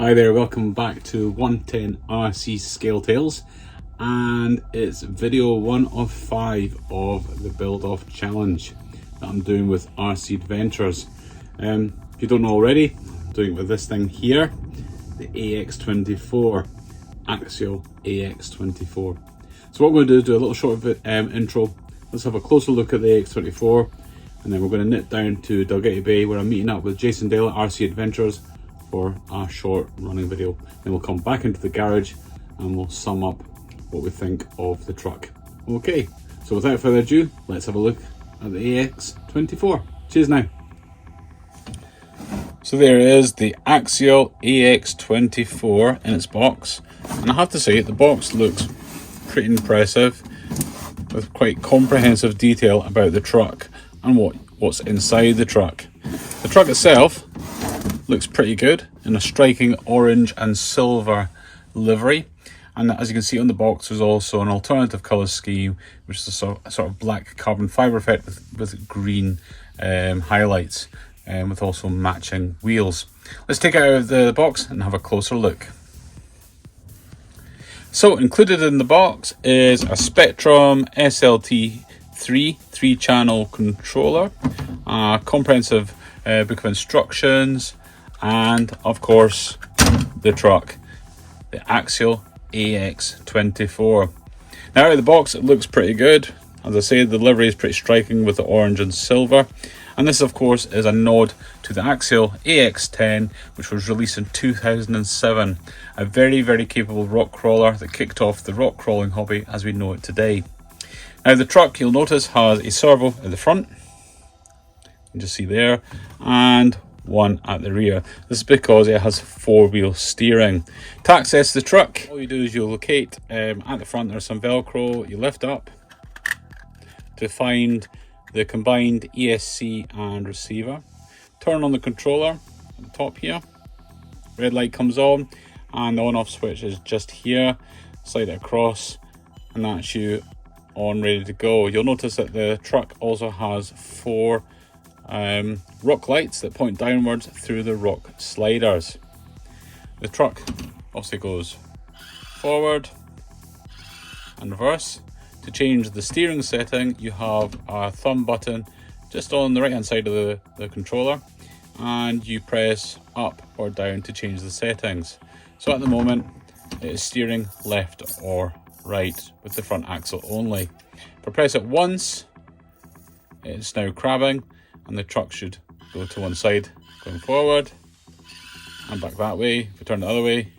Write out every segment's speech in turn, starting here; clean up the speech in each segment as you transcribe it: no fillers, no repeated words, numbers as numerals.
Hi there, welcome back to 110 RC Scale Tales, and it's video 1 of 5 of the build off challenge that I'm doing with RC Adventures. If you don't know already, I'm doing it with this thing here, the AX24, Axial AX24. So what we're going to do a little short intro. Let's have a closer look at the AX24, and then we're going to nip down to Dalgety Bay where I'm meeting up with Jason Dale at RC Adventures for a short running video. Then we'll come back into the garage and we'll sum up what we think of the truck. Okay, so without further ado, let's have a look at the AX24. Cheers now. So there is the Axial AX24 in its box, and I have to say the box looks pretty impressive with quite comprehensive detail about the truck and what's inside the truck. The truck itself looks pretty good in a striking orange and silver livery, and as you can see on the box there's also an alternative colour scheme, which is a sort of black carbon fibre effect with green highlights, and with also matching wheels. Let's take it out of the box and have a closer look. So included in the box is a Spectrum SLT 3-channel controller, a comprehensive book of instructions, and of course the truck, the Axial AX24. Now out of the box it looks pretty good. As I say, the livery is pretty striking with the orange and silver, and this of course is a nod to the Axial AX10, which was released in 2007, a very capable rock crawler that kicked off the rock crawling hobby as we know it today. Now the truck, you'll notice, has a servo at the front, you can just see there, and one at the rear. This is because it has 4-wheel steering. To access the truck, all you do is you locate at the front there's some Velcro, you lift up to find the combined ESC and receiver, turn on the controller at the top here, red light comes on, and the on off switch is just here, slide it across and that's you on, ready to go. You'll notice that the truck also has 4 rock lights that point downwards through the rock sliders. The truck also goes forward and reverse. To change the steering setting, you have a thumb button just on the right hand side of the controller, and you press up or down to change the settings. So at the moment it is steering left or right with the front axle only. If I press it once, it's now crabbing, and the truck should go to one side going forward and back that way. If we turn the other way,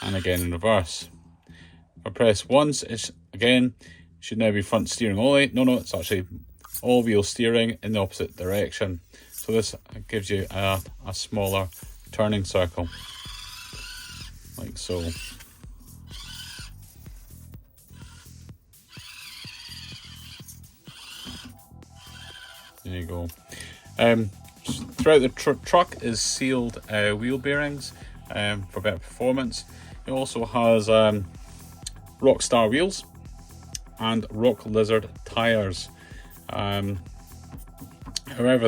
and again in reverse. If I press once, it's again should now be front steering only. No, it's actually all wheel steering in the opposite direction. So this gives you a smaller turning circle, like so. There you go. Throughout the truck is sealed wheel bearings for better performance. It also has Rockstar wheels and Rock Lizard tyres. However,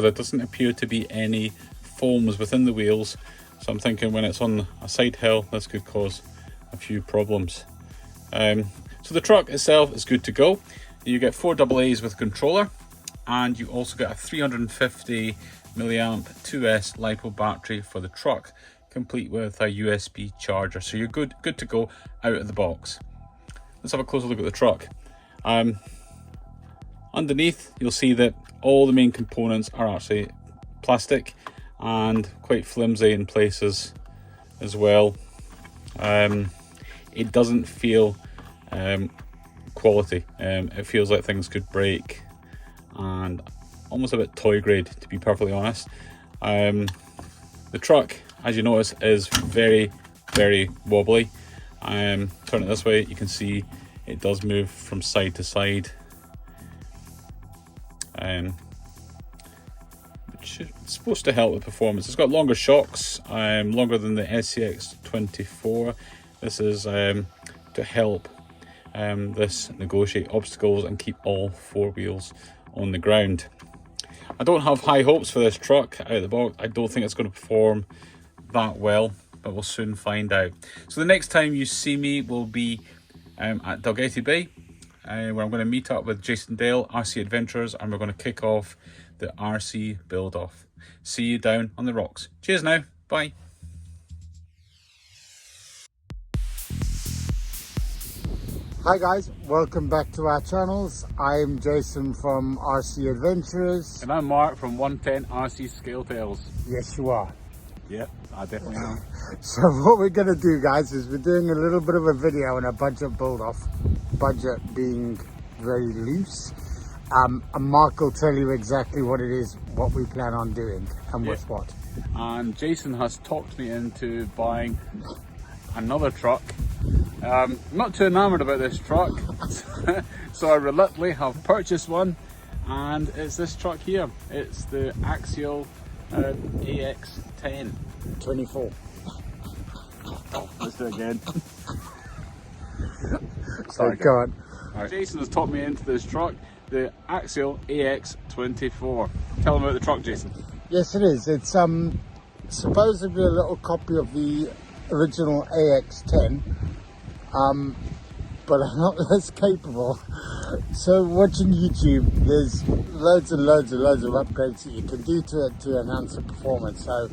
there doesn't appear to be any foams within the wheels, so I'm thinking when it's on a side hill this could cause a few problems. So the truck itself is good to go. You get 4 AA's with controller, and you also get a 350 milliamp 2S LiPo battery for the truck, complete with a USB charger. So you're good to go out of the box. Let's have a closer look at the truck. Underneath you'll see that all the main components are actually plastic and quite flimsy in places as well. It doesn't feel quality. It feels like things could break, and almost a bit toy grade, to be perfectly honest. The truck, as you notice, is very wobbly. Turn it this way, you can see it does move from side to side, which is supposed to help with performance. It's got longer shocks, longer than the SCX24. This is to help this negotiate obstacles and keep all 4 wheels on the ground. I don't have high hopes for this truck out of the box. I don't think it's going to perform that well, but we'll soon find out. So the next time you see me will be at Dalgety Bay, where I'm going to meet up with Jason Dale, RC Adventurers, and we're going to kick off the RC build-off. See you down on the rocks. Cheers now. Bye. Hi guys, welcome back to our channels. I'm Jason from RC Adventurers. And I'm Mark from 110 RC Scale Tales. Yes, you are. Yep, I definitely am. So what we're going to do, guys, is we're doing a little bit of a video and a budget build-off. Budget being very loose. And Mark will tell you exactly what it is, what we plan on doing, and with what. And Jason has talked me into buying another truck. I'm not too enamoured about this truck, so I reluctantly have purchased one, and it's this truck here. It's the AXIAL AX10. 24. Let's do it again. So go on. Right. Jason has taught me into this truck, the AXIAL AX24. Tell him about the truck, Jason. Yes, it is. It's supposedly a little copy of the original AX10. But I'm not as capable. So watching YouTube, there's loads and loads and loads of upgrades that you can do to it to enhance the performance. So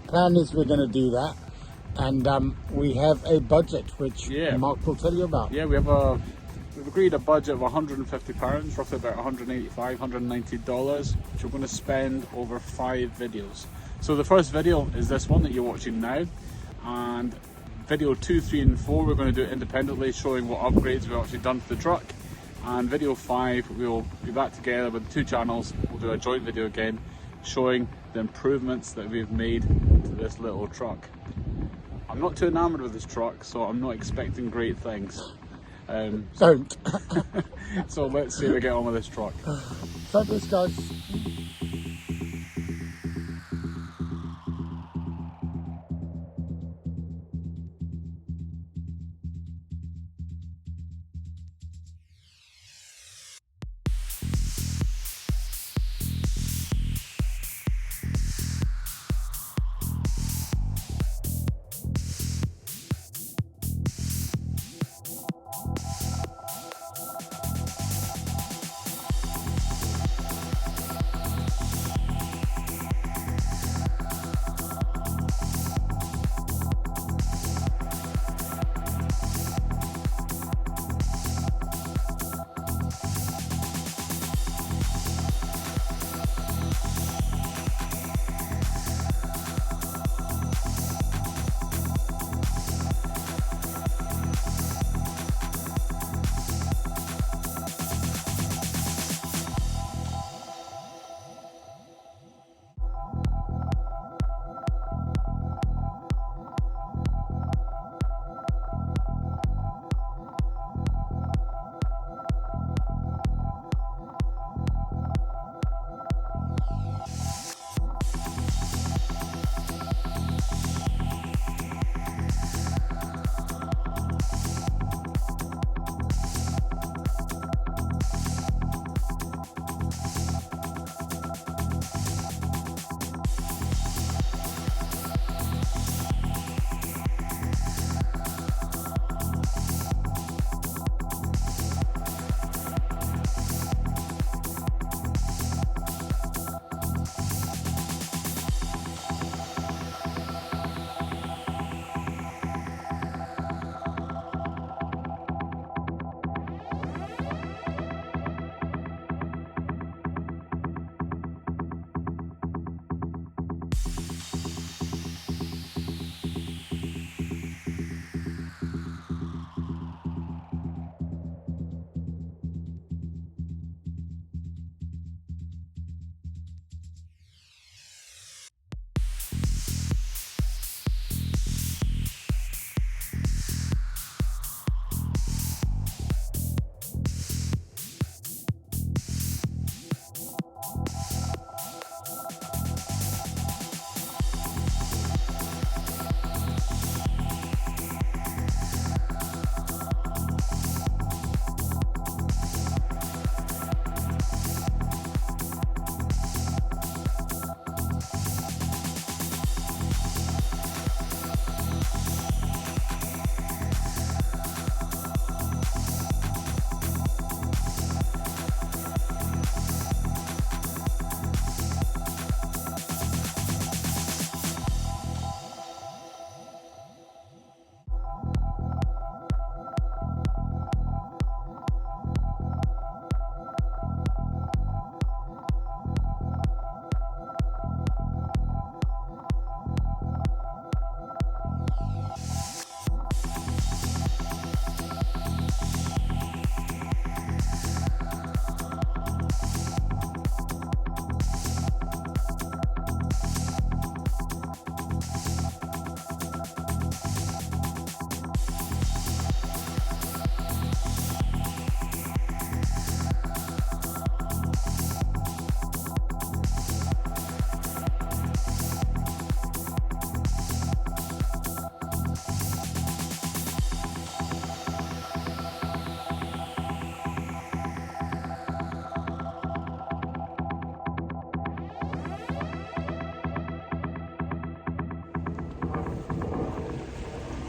plan is we're going to do that, and we have a budget which Mark will tell you about. Yeah, we've agreed a budget of £150, roughly about $185, $190, which we're going to spend over 5 videos. So the first video is this one that you're watching now, and video 2, 3 and 4 we're going to do it independently, showing what upgrades we've actually done to the truck. And video 5 we'll be back together with the 2 channels. We'll do a joint video again, showing the improvements that we've made to this little truck. I'm not too enamoured with this truck, so I'm not expecting great things. Don't. So let's see how we get on with this truck. Fabulous, guys.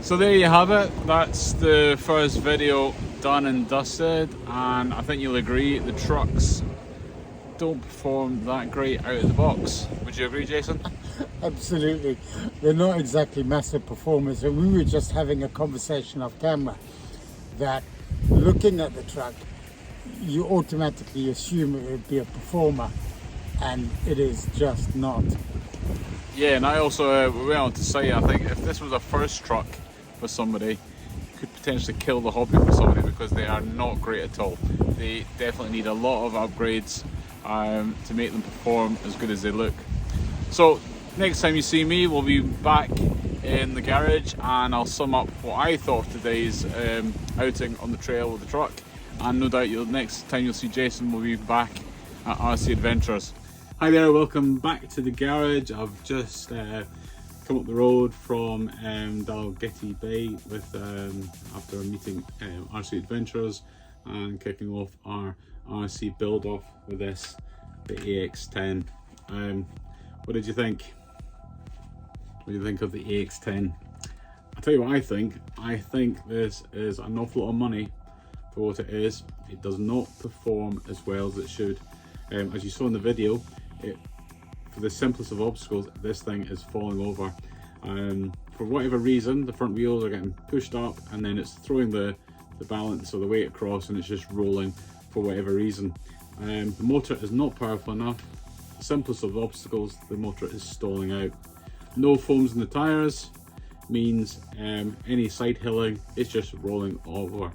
So there you have it. That's the first video done and dusted, and I think you'll agree the trucks don't perform that great out of the box. Would you agree, Jason? Absolutely. They're not exactly massive performers, and we were just having a conversation off camera that looking at the truck, you automatically assume it would be a performer, and it is just not. Yeah, and I also went on to say, I think if this was a first truck for somebody, could potentially kill the hobby for somebody, because they are not great at all. They definitely need a lot of upgrades to make them perform as good as they look. So next time you see me, we'll be back in the garage, and I'll sum up what I thought of today's outing on the trail with the truck, and no doubt next time you'll see Jason, we'll be back at RC Adventures. Hi there, welcome back to the garage. I've just come up the road from Dalgety Bay with after a meeting RC Adventures, and kicking off our RC build off with this, the AX10. What did you think? What do you think of the AX10? I'll tell you what I think. I think this is an awful lot of money for what it is. It does not perform as well as it should. As you saw in the video, for the simplest of obstacles, this thing is falling over. For whatever reason, the front wheels are getting pushed up, and then it's throwing the balance or the weight across, and it's just rolling for whatever reason. The motor is not powerful enough. The simplest of obstacles, the motor is stalling out. No foams in the tyres means any side hilling, it's just rolling over.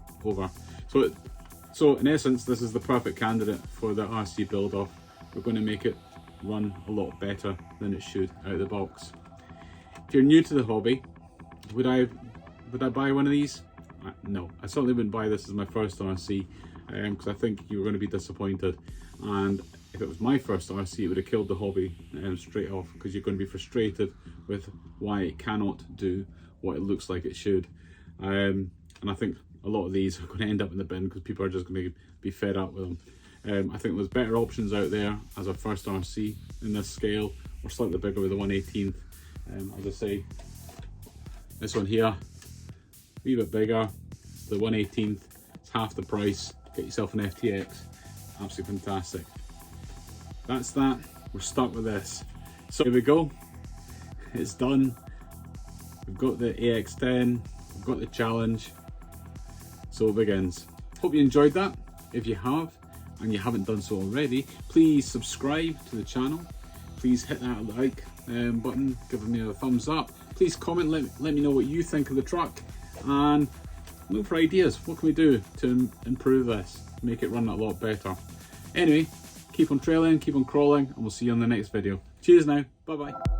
So in essence, this is the perfect candidate for the RC build off. We're going to make it run a lot better than it should out of the box. If you're new to the hobby, would I buy one of these? No, I certainly wouldn't buy this as my first RC, because I think you're going to be disappointed, and if it was my first RC, it would have killed the hobby straight off, because you're going to be frustrated with why it cannot do what it looks like it should. And I think a lot of these are going to end up in the bin, because people are just going to be fed up with them. I think there's better options out there as a first RC in this scale, or slightly bigger with the 1/18. As I say, this one here, a wee bit bigger, the 1/18, it's half the price. Get yourself an FTX, absolutely fantastic. That's that, we're stuck with this. So here we go, it's done. We've got the AX10, we've got the challenge, so it begins. Hope you enjoyed that. If you have, and you haven't done so already, please subscribe to the channel. Please hit that like button, give me a thumbs up. Please comment, let me know what you think of the truck, and look for ideas. What can we do to improve this, make it run a lot better? Anyway, keep on trailing, keep on crawling, and we'll see you on the next video. Cheers now, bye bye.